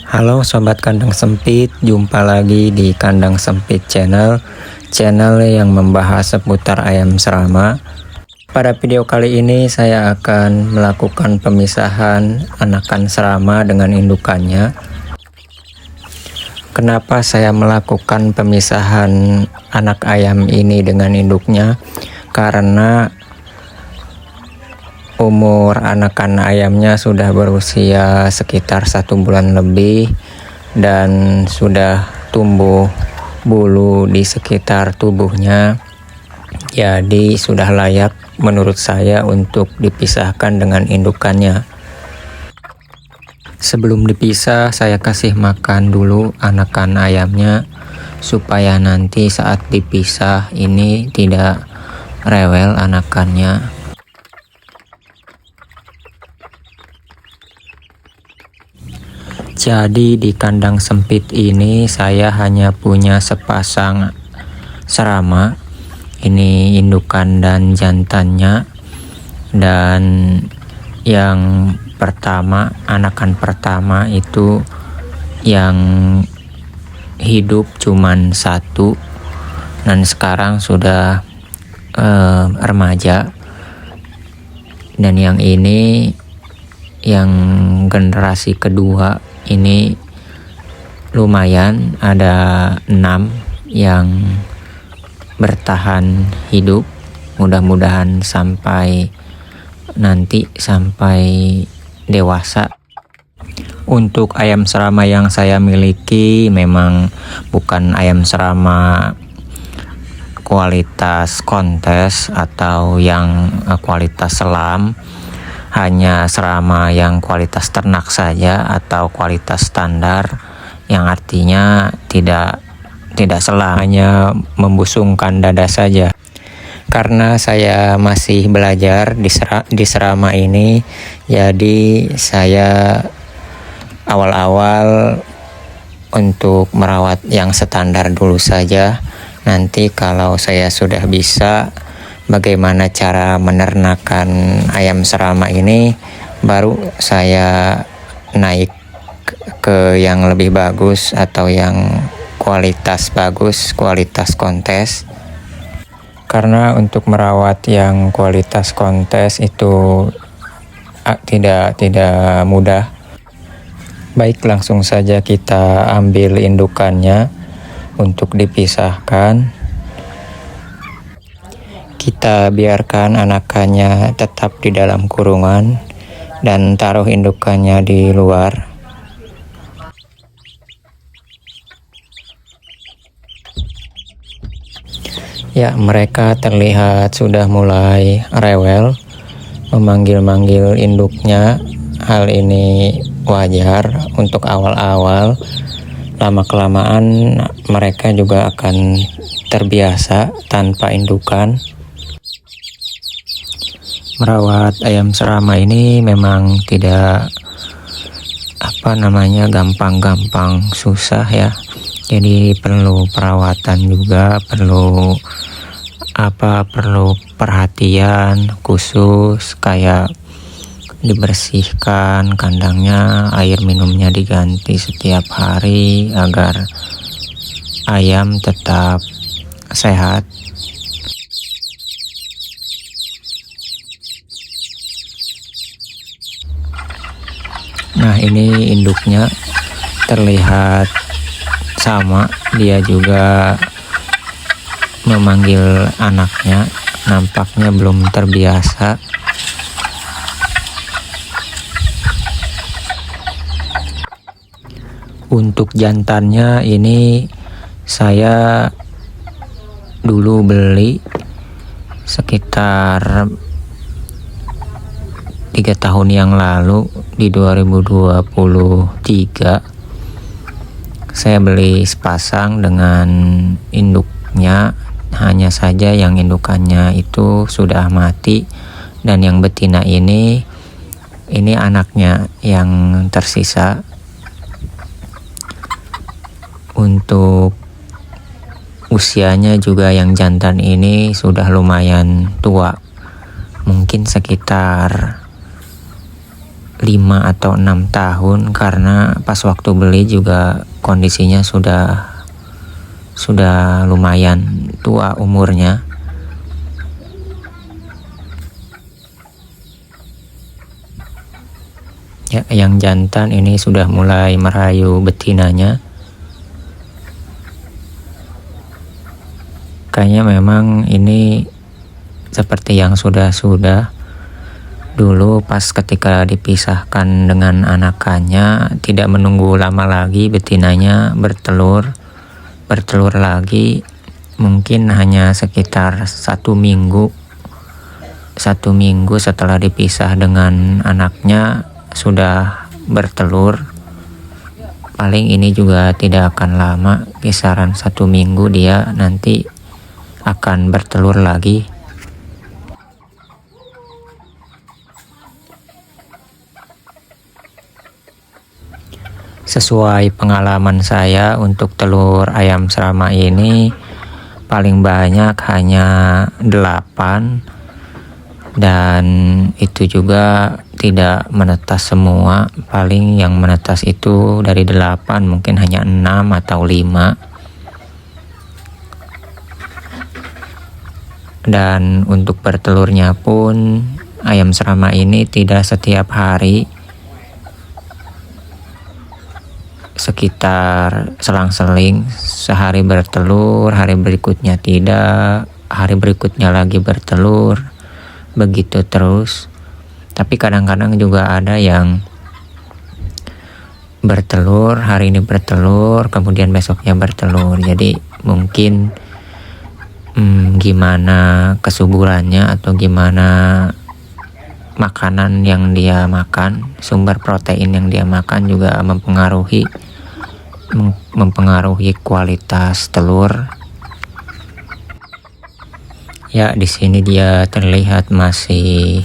Halo Sobat Kandang Sempit, jumpa lagi di Kandang Sempit Channel yang membahas seputar ayam serama. Pada video kali ini saya akan melakukan pemisahan anakan serama dengan indukannya. Kenapa saya melakukan pemisahan anak ayam ini dengan induknya? Karena umur anakan ayamnya sudah berusia sekitar 1 bulan lebih dan sudah tumbuh bulu di sekitar tubuhnya, jadi sudah layak menurut saya untuk dipisahkan dengan indukannya. Sebelum dipisah, saya kasih makan dulu anakan ayamnya supaya nanti saat dipisah ini tidak rewel anakannya. Jadi di kandang sempit ini saya hanya punya sepasang serama. Ini indukan dan jantannya. Dan yang pertama, anakan pertama itu yang hidup cuman satu dan sekarang sudah remaja. Dan yang ini yang generasi kedua ini lumayan, ada 6 yang bertahan hidup, mudah-mudahan sampai dewasa. Untuk ayam serama yang saya miliki memang bukan ayam serama kualitas kontes atau yang kualitas selam, hanya serama yang kualitas ternak saja atau kualitas standar, yang artinya tidak selam, hanya membusungkan dada saja. Karena saya masih belajar di serama ini, jadi saya awal-awal untuk merawat yang standar dulu saja. Nanti kalau saya sudah bisa bagaimana cara menernakan ayam serama ini, baru saya naik ke yang lebih bagus atau yang kualitas bagus, kualitas kontes. Karena untuk merawat yang kualitas kontes itu tidak mudah. Baik, langsung saja kita ambil indukannya untuk dipisahkan. Kita biarkan anakannya tetap di dalam kurungan dan taruh indukannya di luar. Ya, mereka terlihat sudah mulai rewel, memanggil-manggil induknya. Hal ini wajar untuk awal-awal. Lama-kelamaan mereka juga akan terbiasa tanpa indukan. Merawat ayam serama ini memang tidak gampang-gampang, susah ya. Jadi perlu perawatan juga, perlu perhatian khusus, kayak dibersihkan kandangnya, air minumnya diganti setiap hari agar ayam tetap sehat. Nah, ini induknya terlihat sama, dia juga memanggil anaknya, nampaknya belum terbiasa. Untuk jantannya ini saya dulu beli sekitar 3 tahun yang lalu, di 2023. Saya beli sepasang dengan induknya, hanya saja yang indukannya itu sudah mati, dan yang betina ini anaknya yang tersisa. Untuk usianya juga yang jantan ini sudah lumayan tua, mungkin sekitar 5 atau 6 tahun, karena pas waktu beli juga kondisinya sudah lumayan tua umurnya. Ya, yang jantan ini sudah mulai merayu betinanya. Kayaknya memang ini seperti yang sudah-sudah. Dulu pas ketika dipisahkan dengan anakannya, tidak menunggu lama lagi betinanya bertelur lagi. Mungkin hanya sekitar 1 minggu setelah dipisah dengan anaknya sudah bertelur. Paling ini juga tidak akan lama, kisaran 1 minggu dia nanti akan bertelur lagi. Sesuai pengalaman saya, untuk telur ayam serama ini paling banyak hanya 8, dan itu juga tidak menetas semua. Paling yang menetas itu dari 8 mungkin hanya 6 atau 5. Dan untuk bertelurnya pun ayam serama ini tidak setiap hari, sekitar selang-seling, sehari bertelur, hari berikutnya tidak, hari berikutnya lagi bertelur, begitu terus. Tapi kadang-kadang juga ada yang bertelur, hari ini bertelur, kemudian besoknya bertelur. Jadi mungkin gimana kesuburannya atau gimana makanan yang dia makan, sumber protein yang dia makan juga mempengaruhi kualitas telur. Ya, di sini dia terlihat masih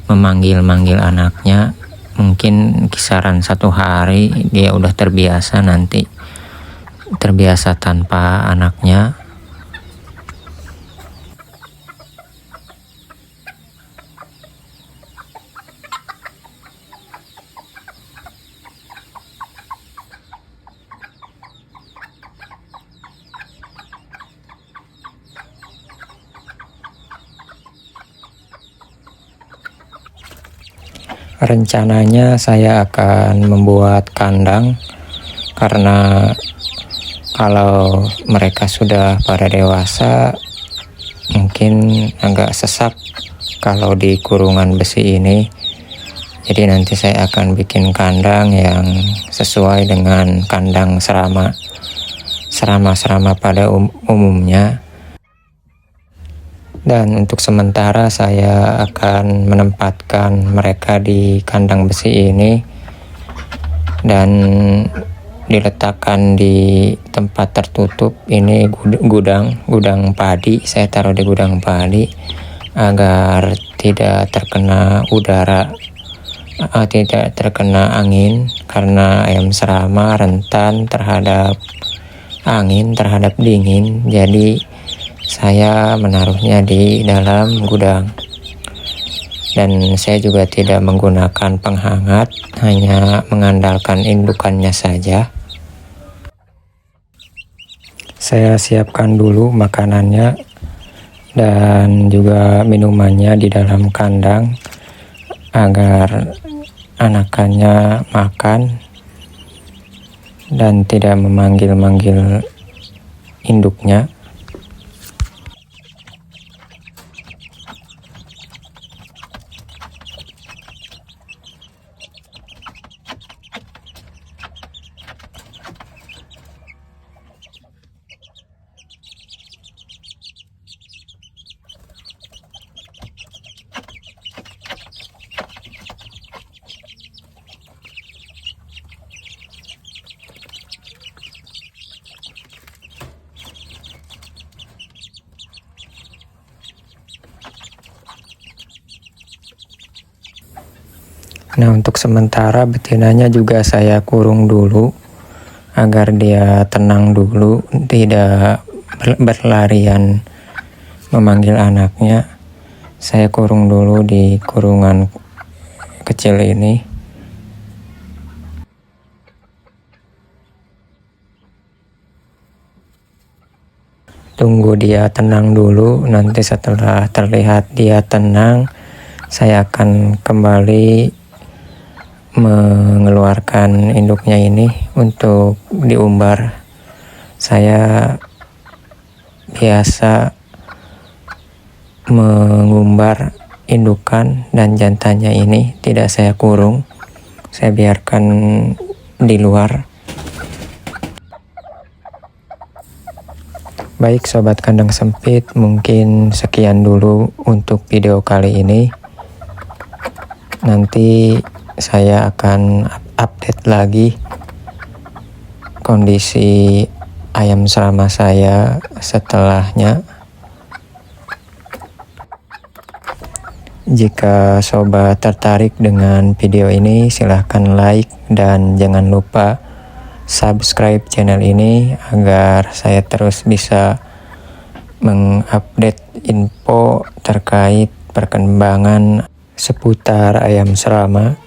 memanggil-manggil anaknya. Mungkin kisaran 1 hari dia udah terbiasa, nanti terbiasa tanpa anaknya. Rencananya saya akan membuat kandang, karena kalau mereka sudah pada dewasa mungkin agak sesak kalau di kurungan besi ini. Jadi nanti saya akan bikin kandang yang sesuai dengan kandang serama pada umumnya. Dan untuk sementara saya akan menempatkan mereka di kandang besi ini dan diletakkan di tempat tertutup. Ini gudang padi, saya taruh di gudang padi agar tidak terkena udara, tidak terkena angin, karena ayam serama rentan terhadap angin, terhadap dingin. Jadi saya menaruhnya di dalam gudang, dan saya juga tidak menggunakan penghangat, hanya mengandalkan indukannya saja. Saya siapkan dulu makanannya dan juga minumannya di dalam kandang agar anakannya makan dan tidak memanggil-manggil induknya. Nah, untuk sementara betinanya juga saya kurung dulu agar dia tenang dulu, tidak berlarian memanggil anaknya. Saya kurung dulu di kurungan kecil ini. tunggu dia tenang dulu. Nanti setelah terlihat dia tenang, saya akan kembali mengeluarkan induknya ini untuk diumbar. Saya biasa mengumbar indukan dan jantannya ini tidak saya kurung, saya biarkan di luar. Baik sobat kandang sempit, mungkin sekian dulu untuk video kali ini. Nanti saya akan update lagi kondisi ayam serama saya setelahnya. Jika sobat tertarik dengan video ini, silahkan like dan jangan lupa subscribe channel ini agar saya terus bisa mengupdate info terkait perkembangan seputar ayam serama.